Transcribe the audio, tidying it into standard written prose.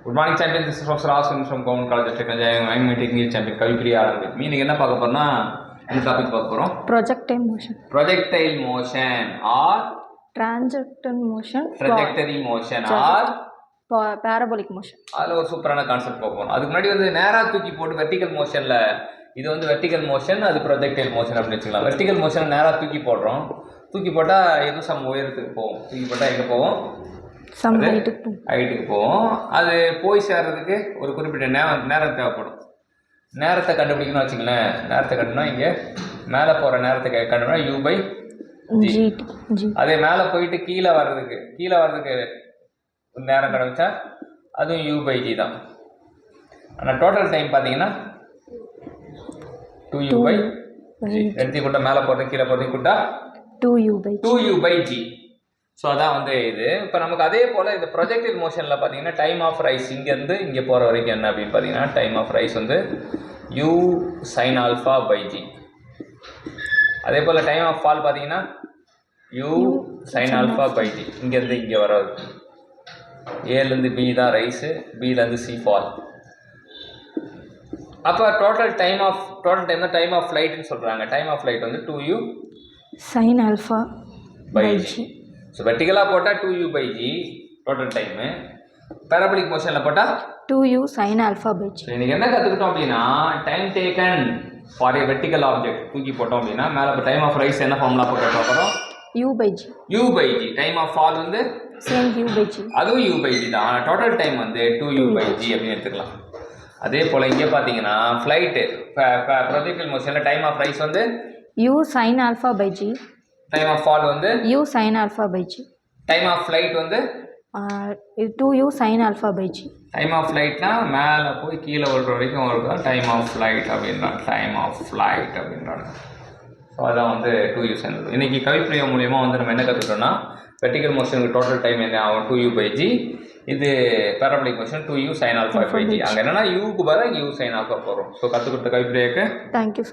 Good morning, champions. This is Professor Aswin from Government College of Technology. I am taking English champion Kavipriya with me. இன்னைக்கு என்ன பார்க்க போறோம்னா இந்த topic பார்க்க போறோம். Projectile motion. Projectile motion or Tangential motion. Trajectory motion or parabolic motion. அது ஒரு சூப்பரான கான்செப்ட் பார்ப்போம். அதுக்கு முன்னாடி வந்து நேரா தூக்கி போட்டு வெர்டிகல் மோஷன்ல இது வந்து வெர்டிகல் மோஷன், அது ப்ரொஜெக்டைல் மோஷன் அப்படின்னு வச்சுக்கலாம். வெர்டிகல் மோஷன் நேரா தூக்கி போடுறோம். தூக்கி போட்டால் எதுவும் சம் உயரத்துக்கு போகும். தூக்கி போட்டால் எங்கே போவோம்? ஹைட்டுக்கு போவோம். அது போய் சேர்றதுக்கு ஒரு குறிப்பிட்ட நேரம் தேவைப்படும். நேரத்தை கண்டுபிடிக்கணும்னு வச்சுங்களேன். நேரத்தை கண்டுனா இங்கே மேலே போகிற நேரத்தை கண்டுனா U/G. அதே மேலே போயிட்டு கீழே வர்றதுக்கு நேரம் கண்டுபிடிச்சா அதுவும் U/G தான். ஆனால் டோட்டல் டைம் பார்த்தீங்கன்னா 2U/G. எடுத்து கூட்டா மேலே போகிறது கீழே போகிறது கூட்டா 2U/G. ஸோ அதான் வந்து இது. இப்போ நமக்கு அதே போல் இந்த ப்ரொஜெக்டைல் மோஷனில் பார்த்தீங்கன்னா டைம் ஆஃப் ரைஸ் இங்கேருந்து இங்கே போகிற வரைக்கும் என்ன அப்படின்னு பார்த்தீங்கன்னா டைம் ஆஃப் ரைஸ் வந்து U sin α/G. அதே போல் டைம் ஆஃப் ஃபால் பார்த்தீங்கன்னா U sin α/G. இங்கேருந்து இங்கே வர்றது ஏலேருந்து B தான் ரைஸு, Bலேருந்து C ஃபால். அப்போ டோட்டல் டைம் தான் டைம் ஆஃப் ஃப்ளைட்னு சொல்கிறாங்க. டைம் ஆஃப் ஃப்ளைட் வந்து 2U sin α/G. ஸோ வெர்டிகலாக போட்டால் 2U/G டோட்டல் டைமு. பேராபோலிக் மோஷனில் போட்டால் 2U sin α/G. ஸோ இன்றைக்கி என்ன கற்றுக்கிட்டோம் அப்படின்னா time taken for A vertical object தூக்கி போட்டோம் அப்படின்னா மேலே இப்போ டைம் ஆஃப் ரைஸ் என்ன ஃபார்முலா போட்டு பார்க்குறோம்? U/G. டைம் ஆஃப் ஃபால் வந்து சேம் U/G. அதுவும் U/G தான். ஆனால் டோட்டல் டைம் வந்து 2U/G அப்படின்னு எடுத்துக்கலாம். அதே போல் இங்கே பார்த்தீங்கன்னா ஃப்ளைட்டு ப்ரொஜெக்டைல் மோஷனில் டைம் ஆஃப் ரைஸ் வந்து U sin α/G. Time of fall வந்து U sin α/G. Time of flight வந்து 2U sin α/G. Time of ஃப்ளைட்னா மேலே போய் கீழே விழுற வரைக்கும் வருது டைம் ஆஃப் ஃப்ளைட் அப்படின்றாங்க. ஸோ அதான் வந்து 2U sin. இன்றைக்கி கவிப்பிரியா மூலியமாக வந்து நம்ம என்ன கற்றுக்கிட்டோம்னா வெர்டிகல் மோஷனுக்கு டோட்டல் டைம் என்ன ஆகும் 2U/G. இது parabolic motion 2U sin α/G. அங்கே என்னன்னா யூக்கு பதிலாக U sin α போகிறோம். ஸோ கற்றுக் கொடுத்த கவிப்பிரியாவுக்கு தேங்க்யூ.